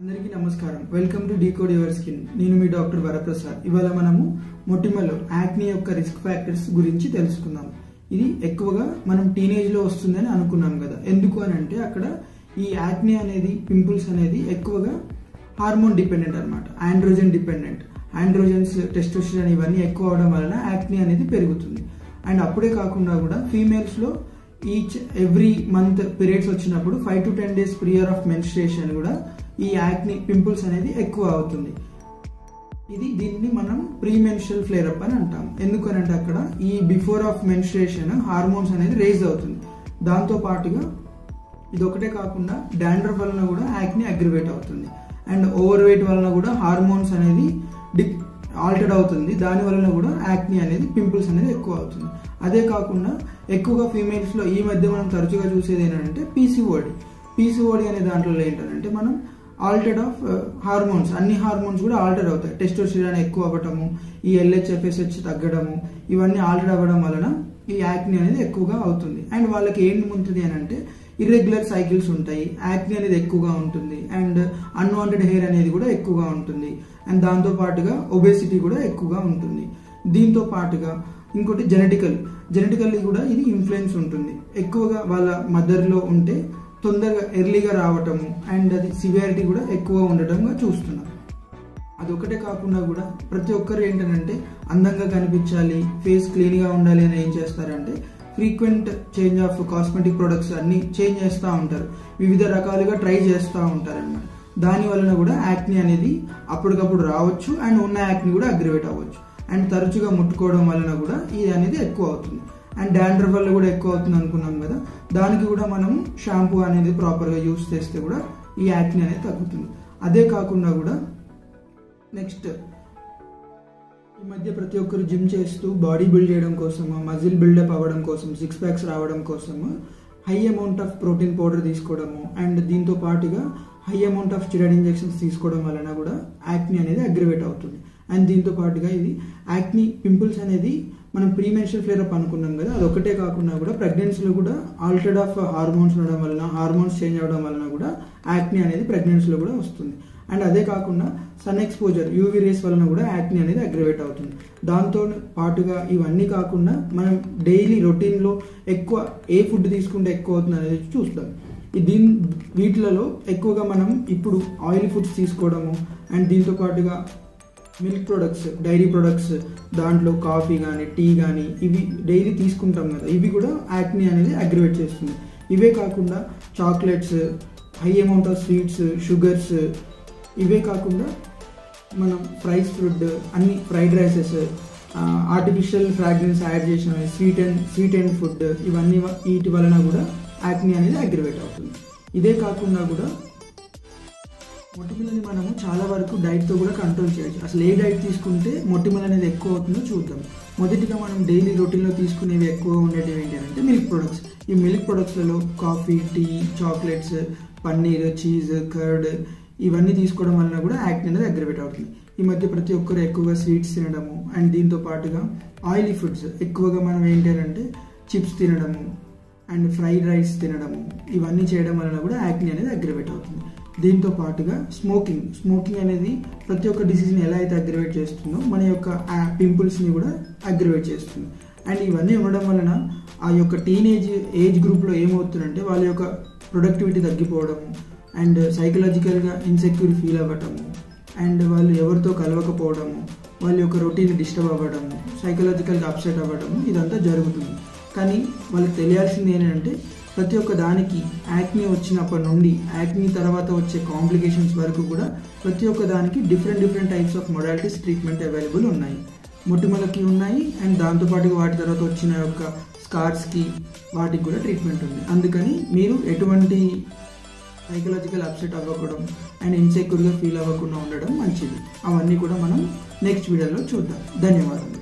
అందరికీ నమస్కారం. Welcome to decode your skin. నేను మీ డాక్టర్ వరప్రసాద్. ఇవాళ మనము మొటిమలు యాక్ని యొక్క రిస్క్ ఫ్యాక్టర్స్ గురించి తెలుసుకుందాం. ఇది ఎక్కువగా మనం టీనేజ్ లో వస్తుందని అనుకున్నాం కదా. ఎందుకు అని అంటే అక్కడ ఈ యాక్ని అనేది పింపుల్స్ అనేది ఎక్కువగా హార్మోన్ డిపెండెంట్ అనమాట, ఆండ్రోజన్ డిపెండెంట్. ఆండ్రోజన్స్, టెస్టోస్టెరాన్ ఇవన్నీ ఎక్కువ అవడం వలన యాక్ని అనేది పెరుగుతుంది. అండ్ అప్పుడే కాకుండా కూడా ఫీమేల్స్ లో ఎవ్రీ మంత్ పీరియడ్స్ వచ్చినప్పుడు 5 to 10 days prior of menstruation కూడా ఈ యాక్ని పింపుల్స్ అనేది ఎక్కువ అవుతుంది. దీన్ని మనం ప్రీ మెన్స్ట్రువల్ ఫ్లేర్ అప్ అని అంటాం. ఎందుకనంటే అక్కడ ఈ బిఫోర్ ఆఫ్ మెన్స్ట్రుయేషన్ హార్మోన్స్ అనేది రేజ్ అవుతుంది. దాంతో పాటుగా ఇది ఒకటే కాకుండా డాండ్రఫ్ వలన కూడా యాక్ని అగ్రివేట్ అవుతుంది. అండ్ ఓవర్ వెయిట్ వలన కూడా హార్మోన్స్ అనేది ఆల్టర్డ్ అవుతుంది. దాని వలన కూడా యాక్ని అనేది పింపుల్స్ అనేది ఎక్కువ అవుతుంది. అదే కాకుండా ఎక్కువగా ఫీమేల్స్ లో ఈ మధ్య మనం తరచుగా చూసేది ఏంటంటే పీసీఓడి అనే దాంట్లో ఏంటంటే మనం ఆల్టర్డ్ ఆఫ్ హార్మోన్స్, అన్ని హార్మోన్స్ కూడా ఆల్టర్ అవుతాయి. టెస్టోస్టెరాన్ ఎక్కువ అవ్వటము, ఈ LH FSH తగ్గడము, ఇవన్నీ ఆల్టర్ అవ్వడం వలన ఈ యాక్ని అనేది ఎక్కువగా అవుతుంది. అండ్ వాళ్ళకి ఏంటి ఉంటుంది అని అంటే ఇర్రెగ్యులర్ సైకిల్స్ ఉంటాయి, యాక్ని అనేది ఎక్కువగా ఉంటుంది, అండ్ అన్వాంటెడ్ హెయిర్ అనేది కూడా ఎక్కువగా ఉంటుంది. అండ్ దాంతో పాటుగా ఒబేసిటీ కూడా ఎక్కువగా ఉంటుంది. దీంతో పాటుగా ఇంకోటి జెనెటికల్లీ కూడా ఇది ఇన్ఫ్లుయెన్స్ ఉంటుంది. ఎక్కువగా వాళ్ళ మదర్లో ఉంటే తొందరగా ఎర్లీగా రావటము, అండ్ అది సివియారిటీ కూడా ఎక్కువ ఉండటంగా చూస్తున్నాం. అదొకటే కాకుండా కూడా ప్రతి ఒక్కరు ఏంటంటే అందంగా కనిపించాలి, ఫేస్ క్లీన్గా ఉండాలి అని ఏం చేస్తారంటే frequent change of cosmetic products అన్ని చేంజ్ చేస్తూ ఉంటారు, వివిధ రకాలుగా ట్రై చేస్తూ ఉంటారు అన్నమాట. దాని వలన కూడా యాక్ని అనేది అప్పటికప్పుడు రావచ్చు, అండ్ ఉన్న యాక్ని కూడా అగ్రివేట్ అవ్వచ్చు. అండ్ తరచుగా ముట్టుకోవడం వలన కూడా ఇది అనేది ఎక్కువ అవుతుంది. అండ్ డాండ్రఫ్ వల్ల కూడా ఎక్కువ అవుతుంది అనుకున్నాం కదా, దానికి కూడా మనం షాంపూ అనేది ప్రాపర్గా యూస్ చేస్తే కూడా ఈ యాక్ని అనేది తగ్గుతుంది. అదే కాకుండా కూడా నెక్స్ట్ ఈ మధ్య ప్రతి ఒక్కరు జిమ్ చేస్తూ బాడీ బిల్డ్ చేయడం కోసము, మజిల్ బిల్డప్ అవ్వడం కోసం, 6 packs రావడం కోసము high amount of protein powder తీసుకోవడము, అండ్ దీంతో పాటుగా high amount of steroid injections తీసుకోవడం వలన కూడా యాక్ని అనేది అగ్రివేట్ అవుతుంది. అండ్ దీంతో పాటుగా ఇది యాక్ని పింపుల్స్ అనేది మనం ప్రీ మెన్స్ట్రువల్ ఫ్లేర్ అప్ అనుకున్నాం కదా, అది ఒకటే కాకుండా కూడా ప్రెగ్నెన్సీలో కూడా ఆల్టర్డ్ ఆఫ్ హార్మోన్స్ ఉండడం వలన, హార్మోన్స్ చేంజ్ అవ్వడం వలన కూడా యాక్ని అనేది ప్రెగ్నెన్సీలో కూడా వస్తుంది. అండ్ అదే కాకుండా సన్ ఎక్స్పోజర్, యూవీ రేస్ వలన కూడా యాక్ని అనేది అగ్రివేట్ అవుతుంది. దాంతో పాటుగా ఇవన్నీ కాకుండా మనం డైలీ రొటీన్లో ఎక్కువ ఏ ఫుడ్ తీసుకుంటే ఎక్కువ అవుతుంది అనేది చూస్తాం. వీటిలలో ఎక్కువగా మనం ఇప్పుడు ఆయిల్ ఫుడ్స్ తీసుకోవడము, అండ్ దీంతో పాటుగా మిల్క్ ప్రొడక్ట్స్, డైరీ ప్రొడక్ట్స్, దాంట్లో కాఫీ కానీ టీ కానీ ఇవి డైలీ తీసుకుంటాం కదా, ఇవి కూడా యాక్ని అనేది అగ్రివేట్ చేస్తుంది. ఇవే కాకుండా chocolates, high amount of sweets, sugars, ఇవే కాకుండా మనం ఫ్రైస్ ఫుడ్, అన్ని fried rises, artificial fragrance add చేసిన స్వీట్ అండ్ ఫుడ్, ఇవన్నీ వీటి వలన కూడా యాక్ని అనేది అగ్రివేట్ అవుతుంది. ఇదే కాకుండా కూడా మొటిమలని మనము చాలా వరకు డైట్తో కూడా కంట్రోల్ చేయొచ్చు. అసలు ఏ డైట్ తీసుకుంటే మొటిమలు అనేది ఎక్కువ అవుతుందో చూద్దాం. మొదటిగా మనం డైలీ రొటీన్లో తీసుకునేవి ఎక్కువ ఉండేటివి ఏంటంటే మిల్క్ ప్రొడక్ట్స్. ఈ మిల్క్ ప్రొడక్ట్స్లలో coffee, tea, chocolates, paneer, cheese, curd ఇవన్నీ తీసుకోవడం వలన కూడా యాక్ని అనేది అగ్రివేట్ అవుతుంది. ఈ మధ్య ప్రతి ఒక్కరు ఎక్కువగా స్వీట్స్ తినడము, అండ్ దీంతో పాటుగా ఆయిలీ ఫుడ్స్ ఎక్కువగా మనం ఏంటంటే చిప్స్ తినడము, అండ్ ఫ్రైడ్ రైస్ తినడము, ఇవన్నీ చేయడం వలన కూడా యాక్ని అనేది అగ్రివేట్ అవుతుంది. దీంతో పాటుగా స్మోకింగ్ అనేది ప్రతి ఒక్క డిసీజ్ని ఎలా అయితే అగ్రివేట్ చేస్తుందో మన యొక్క పింపుల్స్ని కూడా అగ్రివేట్ చేస్తుంది. అండ్ ఇవన్నీ ఉండడం వలన ఆ యొక్క టీనేజ్ ఏజ్ గ్రూప్లో ఏమవుతుందంటే వాళ్ళ యొక్క ప్రొడక్టివిటీ తగ్గిపోవడము, అండ్ సైకలాజికల్గా ఇన్సెక్యూర్ ఫీల్ అవ్వటము, అండ్ వాళ్ళు ఎవరితో కలవకపోవడము, వాళ్ళ యొక్క రొటీన్ డిస్టర్బ్ అవ్వడము, సైకలాజికల్గా అప్సెట్ అవ్వడము, ఇదంతా జరుగుతుంది. కానీ వాళ్ళకి తెలియాల్సింది ఏంటంటే ప్రతి ఒక్క దానికి యాక్ని వచ్చినప్పటి నుండి యాక్ని తర్వాత వచ్చే కాంప్లికేషన్స్ వరకు కూడా ప్రతి ఒక్క దానికి different types of modalities treatment available ఉన్నాయి. మొటిమలకి ఉన్నాయి, అండ్ దాంతోపాటుగా వాటి తర్వాత వచ్చిన యొక్క స్కార్స్కి వాటికి కూడా ట్రీట్మెంట్ ఉంది. అందుకని మీరు ఎటువంటి సైకలాజికల్ అప్సెట్ అవ్వకూడదు అండ్ ఇన్సెక్యూర్గా ఫీల్ అవ్వకుండా ఉండడం మంచిది. అవన్నీ కూడా మనం నెక్స్ట్ వీడియోలో చూద్దాం. ధన్యవాదాలు.